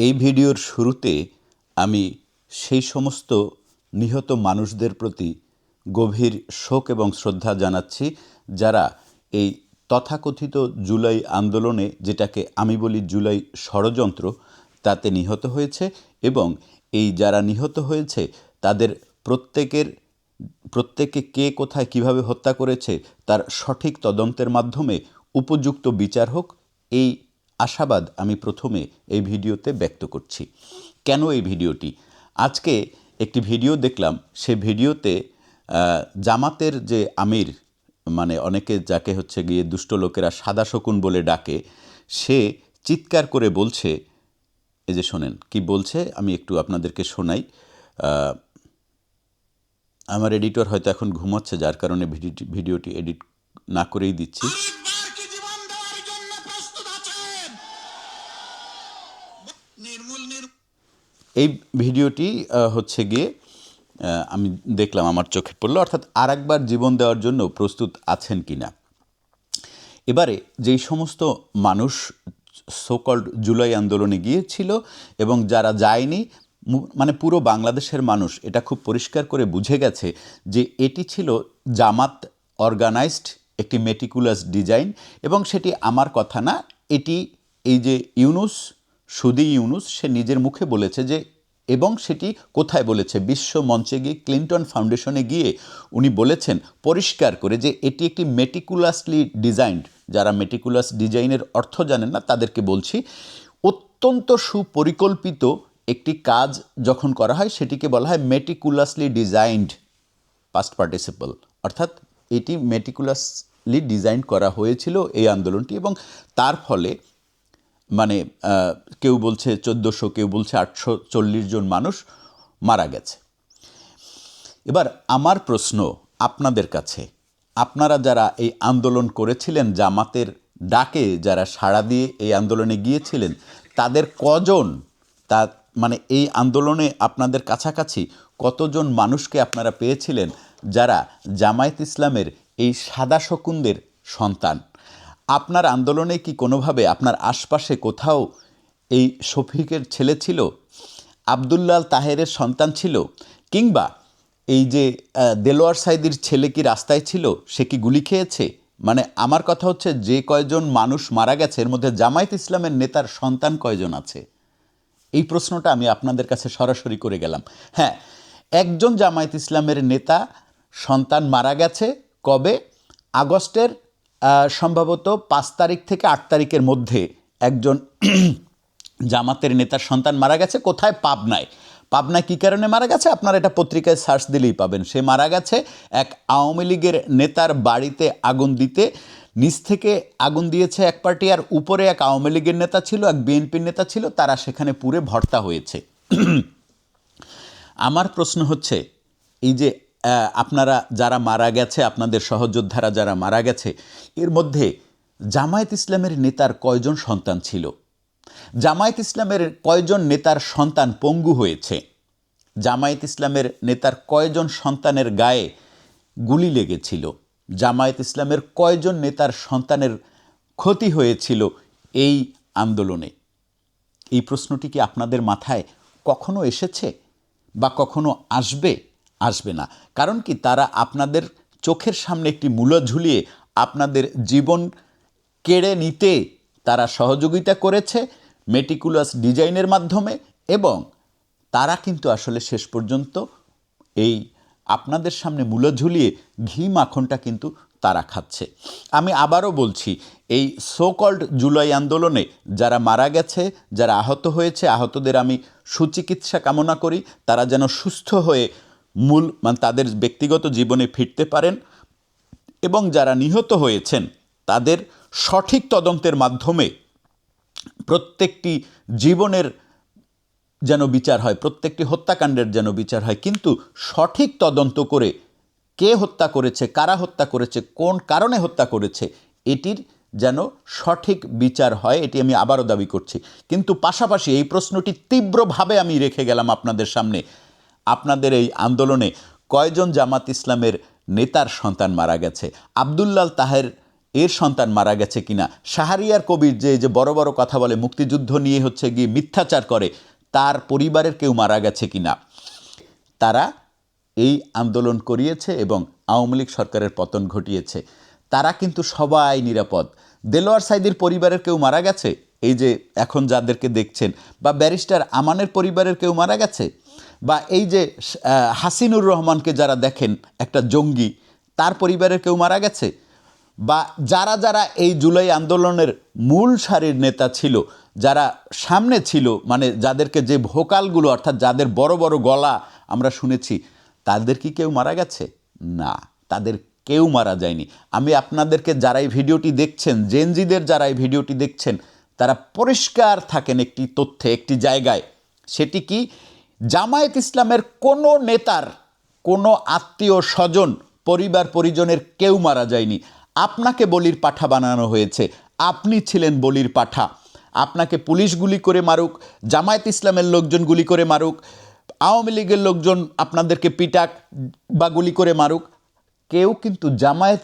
এই ভিডিওর শুরুতে আমি সেই সমস্ত নিহত মানুষদের প্রতি গভীর শোক এবং শ্রদ্ধা জানাচ্ছি যারা এই তথাকথিত জুলাই আন্দোলনে, যেটাকে আমি বলি জুলাই ষড়যন্ত্র, তাতে নিহত হয়েছে। এবং এই যারা নিহত হয়েছে তাদের প্রত্যেকে কে কোথায় কিভাবে হত্যা করেছে তার সঠিক তদন্তের মাধ্যমে উপযুক্ত বিচার হোক, এই আশাবাদ আমি প্রথমে এই ভিডিওতে ব্যক্ত করছি। কেন এই ভিডিওটি? আজকে একটি ভিডিও দেখলাম, সে ভিডিওতে জামাতের যে আমির, মানে অনেকে যাকে হচ্ছে গিয়ে দুষ্ট লোকেরা সাদা শকুন বলে ডাকে, সে চিৎকার করে বলছে, এই যে শোনেন কি বলছে, আমি একটু আপনাদেরকে শোনাই। আমার এডিটর হয়তো এখন ঘুমাচ্ছে, যার কারণে ভিডিওটি এডিট না করেই দিচ্ছি। এই ভিডিওটি হচ্ছে গিয়ে আমি দেখলাম, আমার চোখে পড়লো, অর্থাৎ আর একবার জীবন দেওয়ার জন্য প্রস্তুত আছেন কি না। এবারে যেই সমস্ত মানুষ সোকল্ড জুলাই আন্দোলনে গিয়েছিল এবং যারা যায়নি, মানে পুরো বাংলাদেশের মানুষ এটা খুব পরিষ্কার করে বুঝে গেছে যে এটি ছিল জামাত অর্গানাইজড একটি মেটিকুলাস ডিজাইন। এবং সেটি আমার কথা না, এটি এই যে সুদি ইউনুস সে নিজের মুখে বলেছে যে, এবং সেটি কোথায় বলেছে, বিশ্ব মঞ্চে গিয়ে ক্লিন্টন ফাউন্ডেশনে গিয়ে উনি বলেছেন পরিষ্কার করে যে এটি একটি মেটিকুলাসলি ডিজাইনড। যারা মেটিকুলাস ডিজাইনের অর্থ জানেন না তাদেরকে বলছি, অত্যন্ত সুপরিকল্পিত একটি কাজ যখন করা হয় সেটিকে বলা হয় মেটিকুলাসলি ডিজাইনড পাস্ট পার্টিসিপল, অর্থাৎ এটি মেটিকুলাসলি ডিজাইন করা হয়েছিল এই আন্দোলনটি। এবং তার ফলে মানে কেউ বলছে 1400, কেউ বলছে 840 জন মানুষ মারা গেছে। এবার আমার প্রশ্ন আপনাদের কাছে, আপনারা যারা এই আন্দোলন করেছিলেন, জামাতের ডাকে যারা সাড়া দিয়ে এই আন্দোলনে গিয়েছিলেন, তাদের কজন, তা মানে এই আন্দোলনে আপনাদের কাছাকাছি কতজন মানুষকে আপনারা পেয়েছিলেন যারা জামায়াত ইসলামের এই সাদা শকুনদের সন্তান? আপনার আন্দোলনে কি কোনোভাবে আপনার আশপাশে কোথাও এই শফিকের ছেলে ছিল, আবদুল্লাহ তাহেরের সন্তান ছিল, কিংবা এই যে দেলোয়ার সাইদির ছেলে কি রাস্তায় ছিল, সে কি গুলি খেয়েছে? মানে আমার কথা হচ্ছে, যে কয়জন মানুষ মারা গেছে এর মধ্যে জামায়াত ইসলামের নেতার সন্তান কয়জন আছে? এই প্রশ্নটা আমি আপনাদের কাছে সরাসরি করে গেলাম। হ্যাঁ, একজন জামায়াত ইসলামের নেতা সন্তান মারা গেছে। কবে? আগস্টের সম্ভবত 5 তারিখ থেকে 8 তারিখের মধ্যে একজন জামাতের নেতার সন্তান মারা গেছে। কোথায়? পাবনায়। পাবনায় কী কারণে মারা গেছে আপনারা এটা পত্রিকায় সার্চ দিলেই পাবেন। সে মারা গেছে এক আওয়ামী লীগের নেতার বাড়িতে আগুন দিতে। নিচ থেকে আগুন দিয়েছে এক পার্টি, আর উপরে এক আওয়ামী লীগের নেতা ছিল, এক বিএনপির নেতা ছিল, তারা সেখানে পুড়ে ভর্তা হয়েছে। আমার প্রশ্ন হচ্ছে, এই যে আপনারা যারা মারা গেছে, আপনাদের সহযোদ্ধারা যারা মারা গেছে, এর মধ্যে জামায়াত ইসলামের নেতার কয়জন সন্তান ছিল? জামায়াত ইসলামের কয়জন নেতার সন্তান পঙ্গু হয়েছে? জামায়াত ইসলামের নেতার কয়জন সন্তানের গায়ে গুলি লেগেছিল? জামায়াত ইসলামের কয়জন নেতার সন্তানের ক্ষতি হয়েছিল এই আন্দোলনে? এই প্রশ্নটি কি আপনাদের মাথায় কখনো এসেছে বা কখনো আসবে? আসবে না। কারণ কি, তারা আপনাদের চোখের সামনে একটি মূলা ঝুলিয়ে আপনাদের জীবন কেড়ে নিতে তারা সহযোগিতা করেছে মেটিকুলাস ডিজাইনের মাধ্যমে। এবং তারা কিন্তু আসলে শেষ পর্যন্ত এই আপনাদের সামনে মূলা ঝুলিয়ে ঘি মাখনটা কিন্তু তারা খাচ্ছে। আমি আবারও বলছি, এই সোকল্ড জুলাই আন্দোলনে যারা মারা গেছে, যারা আহত হয়েছে, আহতদের আমি সুচিকিৎসা কামনা করি। তারা যেন সুস্থ হয়ে মানে তাদের ব্যক্তিগত জীবনে ফিরতে পারেন। এবং যারা নিহত হয়েছেন তাদের সঠিক তদন্তের মাধ্যমে প্রত্যেকটি জীবনের যেন বিচার হয়, প্রত্যেকটি হত্যাকাণ্ডের যেন বিচার হয়, কিন্তু সঠিক তদন্ত করে কে হত্যা করেছে, কারা হত্যা করেছে, কোন কারণে হত্যা করেছে, এটির যেন সঠিক বিচার হয়, এটি আমি আবারও দাবি করছি। কিন্তু পাশাপাশি এই প্রশ্নটি তীব্রভাবে আমি রেখে গেলাম আপনাদের সামনে, আপনাদের এই আন্দোলনে কয়জন জামাত ইসলামের নেতার সন্তান মারা গেছে? আবদুল্লাহ তাহের এর সন্তান মারা গেছে কিনা, শাহরিয়ার কবির যে বড় বড় কথা বলে, মুক্তিযুদ্ধ নিয়ে হচ্ছে গিয়ে মিথ্যাচার করে, তার পরিবারের কেউ মারা গেছে কিনা। তারা এই আন্দোলন করিয়েছে এবং আওয়ামী লীগ সরকারের পতন ঘটিয়েছে। তারা কিন্তু সবাই নিরাপদ। দেলোয়ার সাঈদীর পরিবারের কেউ মারা গেছে, এই যে এখন যাদেরকে দেখছেন, বা ব্যারিস্টার আমানের পরিবারের কেউ মারা গেছে, বা এই যে হাসিনুর রহমানকে যারা দেখেন একটা জঙ্গি, তার পরিবারের কেউ মারা গেছে, বা যারা যারা এই জুলাই আন্দোলনের মূল সারির নেতা ছিল, যারা সামনে ছিল, মানে যাদেরকে যে ভোকালগুলো, অর্থাৎ যাদের বড় বড় গলা আমরা শুনেছি, তাদের কি কেউ মারা গেছে? না, তাদের কেউ মারা যায়নি। আমি আপনাদেরকে যারা এই ভিডিওটি দেখছেন, জেনজিদের যারা এই ভিডিওটি দেখছেন, তারা পরিষ্কার থাকেন একটি তথ্যে, একটি জায়গায়। সেটি কি, জামায়াত ইসলামের কোনো নেতার কোনো আত্মীয় স্বজন পরিবার পরিজনের কেউ মারা যায়নি। আপনাকে বলির পাঠা বানানো হয়েছে, আপনি ছিলেন বলির পাঠা। আপনাকে পুলিশ গুলি করে মারুক, জামায়াত ইসলামের লোকজন গুলি করে মারুক, আওয়ামী লীগের লোকজন আপনাদেরকে পিটাক বা গুলি করে মারুক, কেউ কিন্তু জামায়াত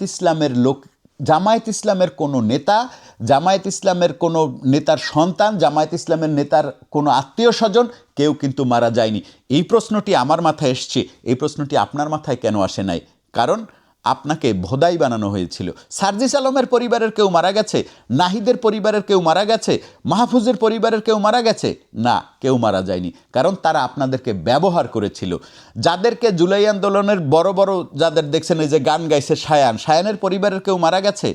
ইসলামের কোনো নেতা, জামায়াত ইসলামের কোনো নেতার সন্তান, জামায়াত ইসলামের নেতার কোনো আত্মীয় স্বজন কেউ কিন্তু মারা যায়নি। এই প্রশ্নটি আমার মাথায় এসছে, এই প্রশ্নটি আপনার মাথায় কেন আসে নাই? কারণ আপনাকে ভোদাই বানানো হয়েছিল। সার্জিস আলমের পরিবারের কেউ মারা গেছে, নাহিদের পরিবারের কেউ মারা গেছে, মাহফুজের পরিবারের কেউ মারা গেছে? না, কেউ মারা যায়নি, কারণ তারা আপনাদেরকে ব্যবহার করেছিল। যাদেরকে জুলাই আন্দোলনের বড় বড় যাদের দেখছেন, এই যে গান গাইছে সায়ানের পরিবারের কেউ মারা গেছে?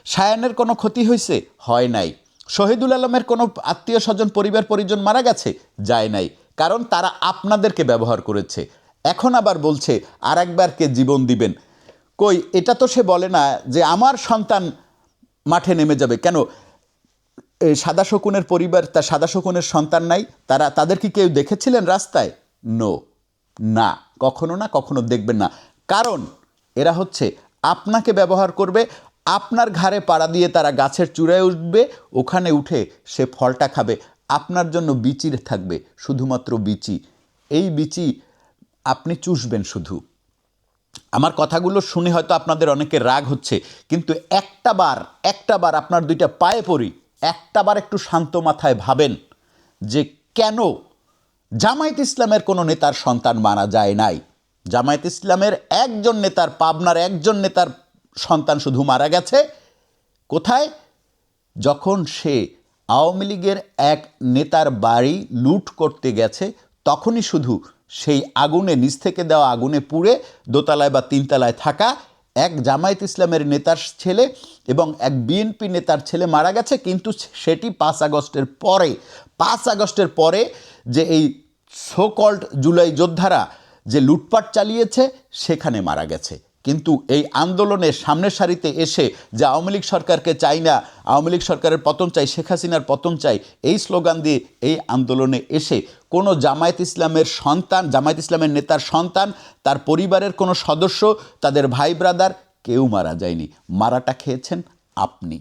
সায়ানের কোনো ক্ষতি হয়েছে? হয় নাই। শহীদুল আলমের কোনো আত্মীয় স্বজন পরিবার পরিজন মারা গেছে? যায় নাই, কারণ তারা আপনাদেরকে ব্যবহার করেছে। এখন আবার বলছে আর একবারকে জীবন দিবেন। কই, এটা তো সে বলে না যে আমার সন্তান মাঠে নেমে যাবে। কেন সাদা শকুনের পরিবার, তার সাদা শকুনের সন্তান নাই? তাদের কি কেউ দেখেছিলেন রাস্তায়? নো, না, কখনো না, কখনো দেখবেন না। কারণ এরা হচ্ছে আপনাকে ব্যবহার করবে, আপনার ঘাড়ে পাড়া দিয়ে তারা গাছের চূড়ায় উঠবে, ওখানে উঠে সে ফলটা খাবে, আপনার জন্য বিচি থাকবে, শুধুমাত্র বিচি। এই বিচি আপনি চুষবেন শুধু। আমার কথাগুলো শুনে হয়তো আপনাদের অনেকের রাগ হচ্ছে, কিন্তু একটা বার আপনার দুইটা পায়ে পড়ি, একটাবার একটু শান্ত মাথায় ভাবেন যে কেন জামায়াত ইসলামের কোনো নেতার সন্তান মারা যায় নাই। জামায়াত ইসলামের একজন নেতার, পাবনার একজন নেতার সন্তান শুধু মারা গেছে। কোথায়? যখন সে আওয়ামী লীগের এক নেতার বাড়ি লুট করতে গেছে, তখনই শুধু সেই আগুনে, নিচ থেকে দেওয়া আগুনে পুড়ে দোতলায় বা তিনতলায় থাকা এক জামায়াত ইসলামের নেতার ছেলে এবং এক বিএনপি নেতার ছেলে মারা গেছে। কিন্তু সেটি 5 আগস্টের পরে যে এই সোকল্ড জুলাই যোদ্ধারা যে লুটপাট চালিয়েছে, সেখানে মারা গেছে। কিন্তু এই আন্দোলনের সামনের সারিতে এসে যে আওয়ামী লীগ সরকারকে চাই না, আওয়ামী লীগ সরকারের পতন চাই, শেখ হাসিনার পতন চাই, এই স্লোগান দিয়ে এই আন্দোলনে এসে কোনো জামায়াত ইসলামের সন্তান, জামায়াত ইসলামের নেতার সন্তান, তার পরিবারের কোনো সদস্য, তাদের ভাই ব্রাদার কেউ মারা যায়নি। মারাটা খেয়েছেন আপনি।